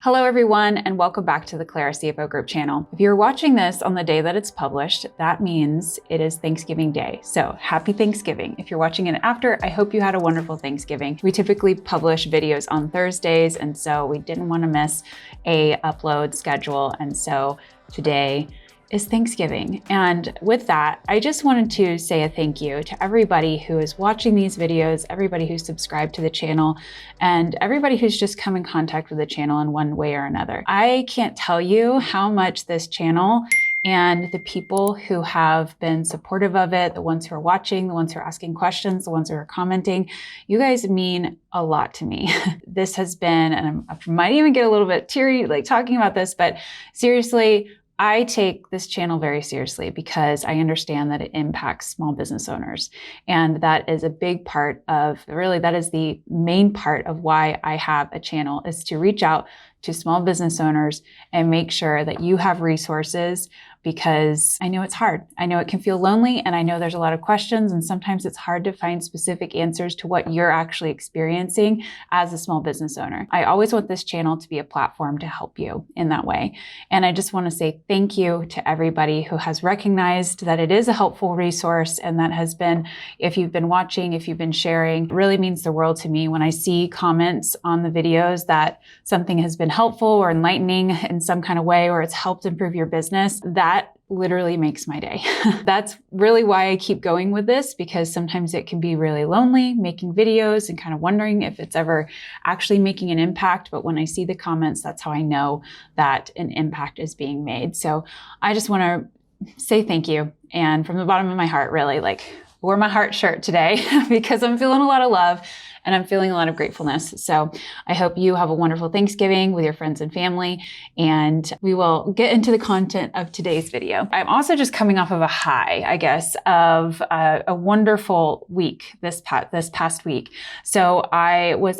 Hello everyone, and welcome back to the Clara CFO Group channel. If you're watching this on the day that it's published, that means it is Thanksgiving Day. So happy Thanksgiving. If you're watching it after, I hope you had a wonderful Thanksgiving. We typically publish videos on Thursdays, and so we didn't want to miss a upload schedule. And so today is Thanksgiving. And with that, I just wanted to say a thank you to everybody who is watching these videos, everybody who's subscribed to the channel, and everybody who's just come in contact with the channel in one way or another. I can't tell you how much this channel and the people who have been supportive of it, the ones who are watching, the ones who are asking questions, the ones who are commenting, you guys mean a lot to me. This has been, and I might even get a little bit teary like talking about this, but seriously, I take this channel very seriously because I understand that it impacts small business owners. And that is a big part of, really, that is the main part of why I have a channel, is to reach out to small business owners and make sure that you have resources, because I know it's hard. I know it can feel lonely, and I know there's a lot of questions, and sometimes it's hard to find specific answers to what you're actually experiencing as a small business owner. I always want this channel to be a platform to help you in that way. And I just want to say thank you to everybody who has recognized that it is a helpful resource, and that has been, if you've been watching, if you've been sharing, it really means the world to me when I see comments on the videos that something has been helpful or enlightening in some kind of way, or it's helped improve your business. That literally makes my day. That's really why I keep going with this, because sometimes it can be really lonely making videos and kind of wondering if it's ever actually making an impact. But when I see the comments, that's how I know that an impact is being made. So I just want to say thank you. And from the bottom of my heart, really, like, wore my heart shirt today because I'm feeling a lot of love and I'm feeling a lot of gratefulness. So I hope you have a wonderful Thanksgiving with your friends and family, and we will get into the content of today's video. I'm also just coming off of a high, I guess, of a wonderful week this past week. So I was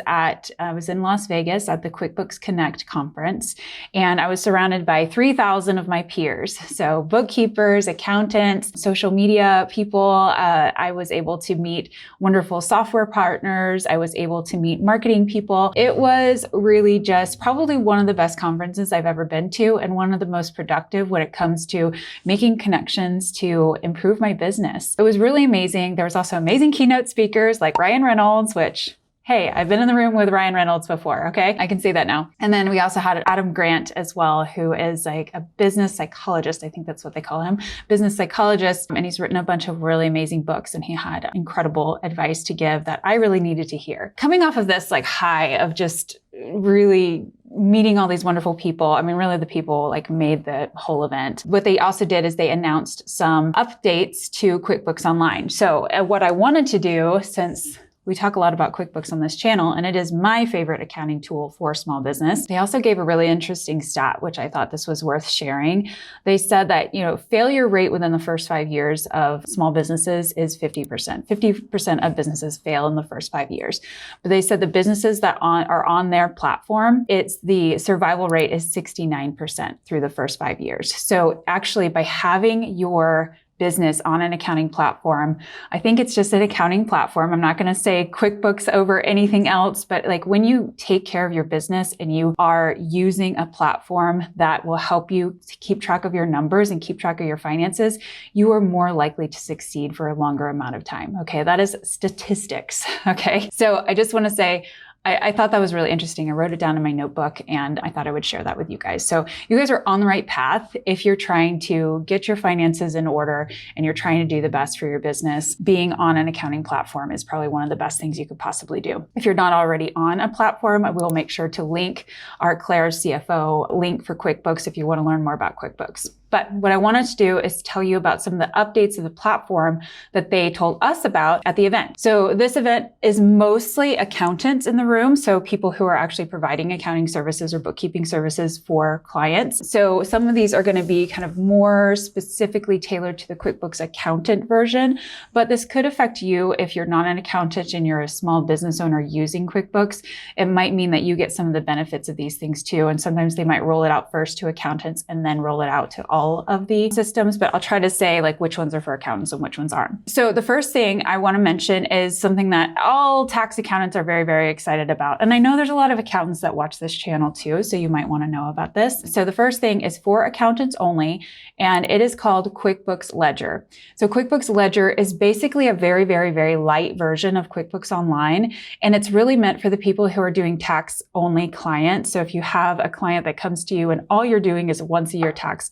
in Las Vegas at the QBConnect conference, and I was surrounded by 3,000 of my peers. So bookkeepers, accountants, social media people. I was able to meet wonderful software partners. I was able to meet marketing people. It was really just probably one of the best conferences I've ever been to, and one of the most productive when it comes to making connections to improve my business. It was really amazing. There was also amazing keynote speakers like Ryan Reynolds, which, hey, I've been in the room with Ryan Reynolds before, okay? I can say that now. And then we also had Adam Grant as well, who is like a business psychologist. I think that's what they call him, business psychologist. And he's written a bunch of really amazing books, and he had incredible advice to give that I really needed to hear. Coming off of this like high of just really meeting all these wonderful people. I mean, really the people like made the whole event. What they also did is they announced some updates to QuickBooks Online. So what I wanted to do, since we talk a lot about QuickBooks on this channel, and it is my favorite accounting tool for small business. They also gave a really interesting stat, which I thought this was worth sharing. They said that, failure rate within the first 5 years of small businesses is 50%. 50% of businesses fail in the first 5 years. But they said the businesses that are on their platform, the survival rate is 69% through the first 5 years. So actually, by having your business on an accounting platform, I think it's just an accounting platform. I'm not going to say QuickBooks over anything else, but like when you take care of your business and you are using a platform that will help you to keep track of your numbers and keep track of your finances, you are more likely to succeed for a longer amount of time. Okay. That is statistics. Okay. So I just want to say, I thought that was really interesting. I wrote it down in my notebook, and I thought I would share that with you guys. So you guys are on the right path. If you're trying to get your finances in order and you're trying to do the best for your business, being on an accounting platform is probably one of the best things you could possibly do. If you're not already on a platform, I will make sure to link our Claire's CFO link for QuickBooks if you want to learn more about QuickBooks. But what I wanted to do is tell you about some of the updates of the platform that they told us about at the event. So this event is mostly accountants in the room, so people who are actually providing accounting services or bookkeeping services for clients. So some of these are going to be kind of more specifically tailored to the QuickBooks accountant version, but this could affect you if you're not an accountant and you're a small business owner using QuickBooks. It might mean that you get some of the benefits of these things too, and sometimes they might roll it out first to accountants and then roll it out to all all of the systems, but I'll try to say like which ones are for accountants and which ones aren't. So the first thing I want to mention is something that all tax accountants are very, very excited about. And I know there's a lot of accountants that watch this channel too, so you might want to know about this. So the first thing is for accountants only, and it is called QuickBooks Ledger. So QuickBooks Ledger is basically a very, very, very light version of QuickBooks Online, and it's really meant for the people who are doing tax only clients. So if you have a client that comes to you and all you're doing is a once a year tax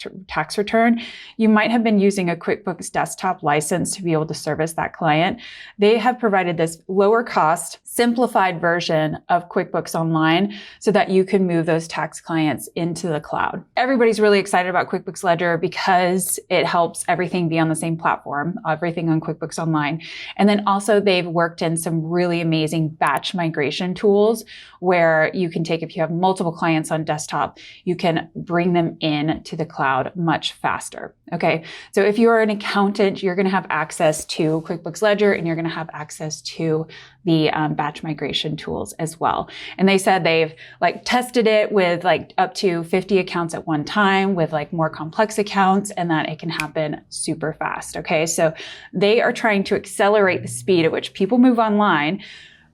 return, you might have been using a QuickBooks desktop license to be able to service that client. They have provided this lower cost, simplified version of QuickBooks Online so that you can move those tax clients into the cloud. Everybody's really excited about QuickBooks Ledger because it helps everything be on the same platform, everything on QuickBooks Online. And then also they've worked in some really amazing batch migration tools where you can take, if you have multiple clients on desktop, you can bring them in to the cloud much faster. Okay. So if you're an accountant, you're going to have access to QuickBooks Ledger and you're going to have access to the batch migration tools as well. And they said they've like tested it with like up to 50 accounts at one time with like more complex accounts, and that it can happen super fast. Okay. So they are trying to accelerate the speed at which people move online.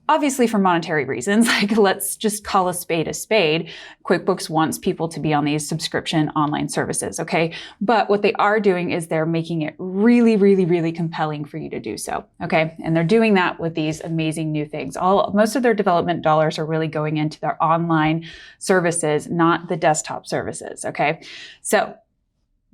Obviously for monetary reasons, like let's just call a spade a spade. QuickBooks wants people to be on these subscription online services, okay? But what they are doing is they're making it really, really, really compelling for you to do so, okay? And they're doing that with these amazing new things. Most of their development dollars are really going into their online services, not the desktop services, okay? So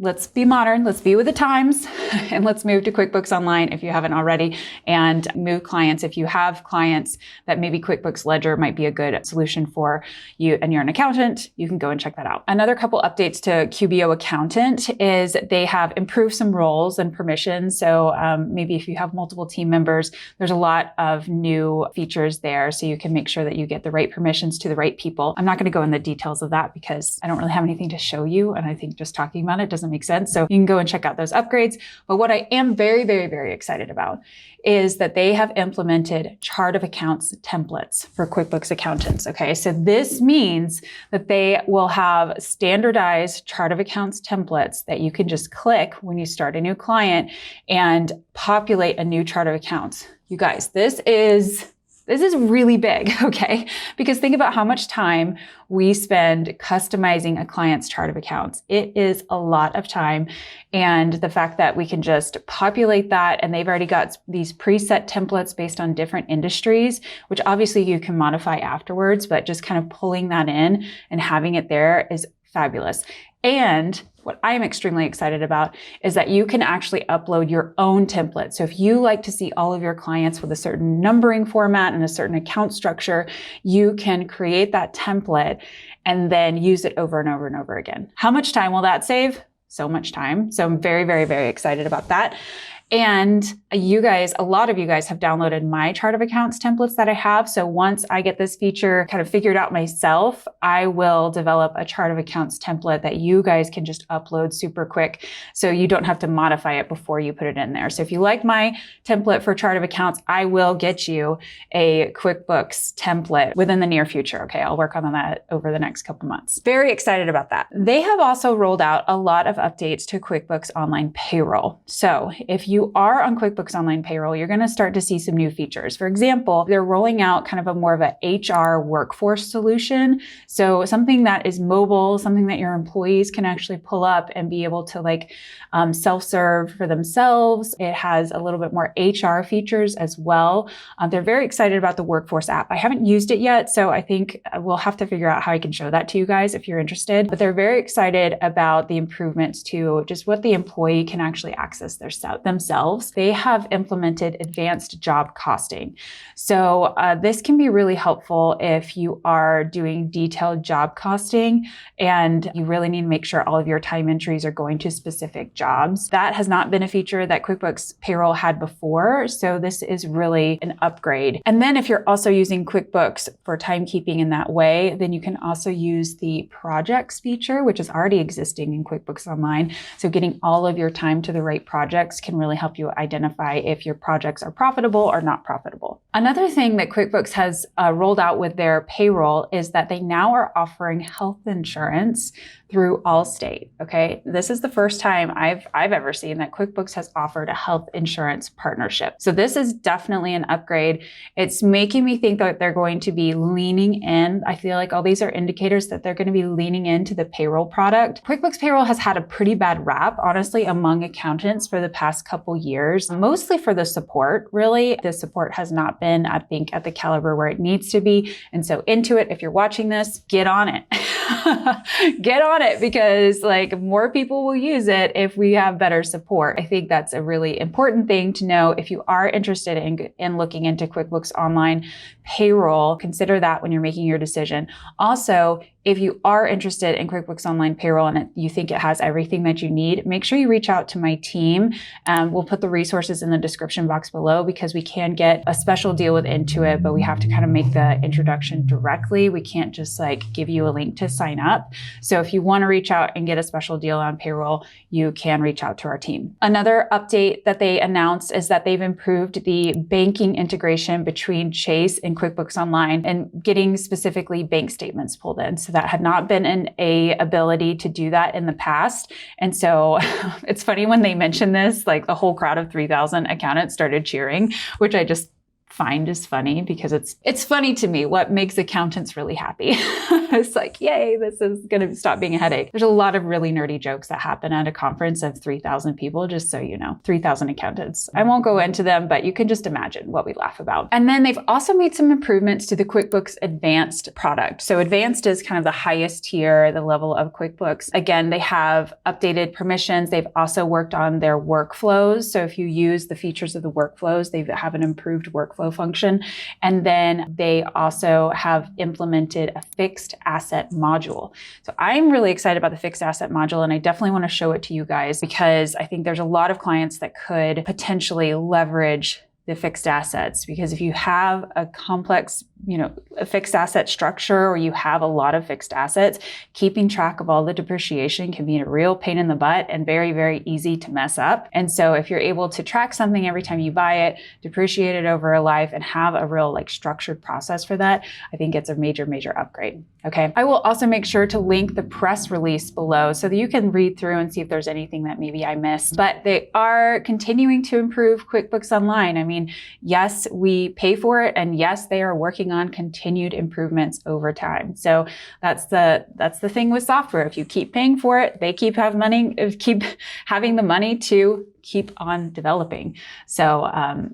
let's be modern, let's be with the times, and let's move to QuickBooks Online if you haven't already, and move clients. If you have clients that maybe QuickBooks Ledger might be a good solution for you and you're an accountant, you can go and check that out. Another couple updates to QBO Accountant is they have improved some roles and permissions. So maybe if you have multiple team members, there's a lot of new features there. So you can make sure that you get the right permissions to the right people. I'm not going to go in the details of that because I don't really have anything to show you. And I think just talking about it doesn't make sense. So you can go and check out those upgrades. But what I am very, very, very excited about is that they have implemented chart of accounts templates for QuickBooks accountants. Okay. So this means that they will have standardized chart of accounts templates that you can just click when you start a new client and populate a new chart of accounts. You guys, this is really big, okay? Because think about how much time we spend customizing a client's chart of accounts. It is a lot of time. And the fact that we can just populate that, and they've already got these preset templates based on different industries, which obviously you can modify afterwards, but just kind of pulling that in and having it there is fabulous. And what I am extremely excited about is that you can actually upload your own template. So if you like to see all of your clients with a certain numbering format and a certain account structure, you can create that template and then use it over and over and over again. How much time will that save? So much time. So I'm very, very, very excited about that. And you guys, a lot of you guys have downloaded my chart of accounts templates that I have. So once I get this feature kind of figured out myself, I will develop a chart of accounts template that you guys can just upload super quick. So you don't have to modify it before you put it in there. So if you like my template for chart of accounts, I will get you a QuickBooks template within the near future. Okay. I'll work on that over the next couple months. Very excited about that. They have also rolled out a lot of updates to QuickBooks Online Payroll. So if you are on QuickBooks Online Payroll, you're going to start to see some new features. For example, they're rolling out kind of a more of a HR workforce solution. So something that is mobile, something that your employees can actually pull up and be able to like self-serve for themselves. It has a little bit more HR features as well. They're very excited about the workforce app. I haven't used it yet, so I think we'll have to figure out how I can show that to you guys if you're interested. But they're very excited about the improvements to just what the employee can actually access themselves. They have implemented advanced job costing. So this can be really helpful if you are doing detailed job costing and you really need to make sure all of your time entries are going to specific jobs. That has not been a feature that QuickBooks Payroll had before. So this is really an upgrade. And then if you're also using QuickBooks for timekeeping in that way, then you can also use the projects feature, which is already existing in QuickBooks Online. So getting all of your time to the right projects can really help you identify if your projects are profitable or not profitable. Another thing that QuickBooks has rolled out with their payroll is that they now are offering health insurance through Allstate. Okay, this is the first time I've ever seen that QuickBooks has offered a health insurance partnership. So this is definitely an upgrade. It's making me think that they're going to be leaning in. I feel like all these are indicators that they're going to be leaning into the payroll product. QuickBooks Payroll has had a pretty bad rap, honestly, among accountants for the past couple years, mostly for the support. Really, the support has not been, I think, at the caliber where it needs to be. And so Intuit, if you're watching this, get on it. Get on it, because like more people will use it if we have better support. I think that's a really important thing to know. If you are interested in looking into QuickBooks Online Payroll, consider that when you're making your decision. Also, if you are interested in QuickBooks Online Payroll and you think it has everything that you need, make sure you reach out to my team. We'll put the resources in the description box below, because we can get a special deal with Intuit, but we have to kind of make the introduction directly. We can't just like give you a link to sign up. So if you want to reach out and get a special deal on payroll, you can reach out to our team. Another update that they announced is that they've improved the banking integration between Chase and QuickBooks Online and getting specifically bank statements pulled in. So that had not been an ability to do that in the past. And so it's funny when they mentioned this, like the whole crowd of 3,000 accountants started cheering, which I just find is funny, because it's funny to me what makes accountants really happy. It's like, yay, this is going to stop being a headache. There's a lot of really nerdy jokes that happen at a conference of 3,000 people, just so you know, 3,000 accountants. I won't go into them, but you can just imagine what we laugh about. And then they've also made some improvements to the QuickBooks Advanced product. So Advanced is kind of the highest tier, the level of QuickBooks. Again, they have updated permissions. They've also worked on their workflows. So if you use the features of the workflows, they have an improved workflow function. And then they also have implemented a fixed asset module. So I'm really excited about the fixed asset module, and I definitely want to show it to you guys, because I think there's a lot of clients that could potentially leverage the fixed assets. Because if you have a complex, a fixed asset structure, or you have a lot of fixed assets, keeping track of all the depreciation can be a real pain in the butt and very, very easy to mess up. And so if you're able to track something every time you buy it, depreciate it over a life, and have a real structured process for that, I think it's a major, major upgrade. Okay. I will also make sure to link the press release below so that you can read through and see if there's anything that maybe I missed. But they are continuing to improve QuickBooks Online. I mean, yes, we pay for it, and yes, they are working on continued improvements over time. So that's the thing with software. If you keep paying for it, they keep having the money to keep on developing. So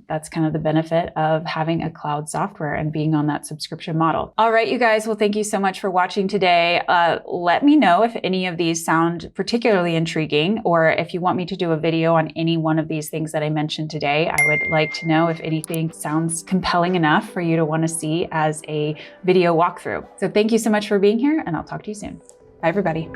that's kind of the benefit of having a cloud software and being on that subscription model. All right, you guys. Well, thank you so much for watching today. Let me know if any of these sound particularly intriguing, or if you want me to do a video on any one of these things that I mentioned today. I would like to know if anything sounds compelling enough for you to want to see as a video walkthrough. So thank you so much for being here, and I'll talk to you soon. Bye, everybody.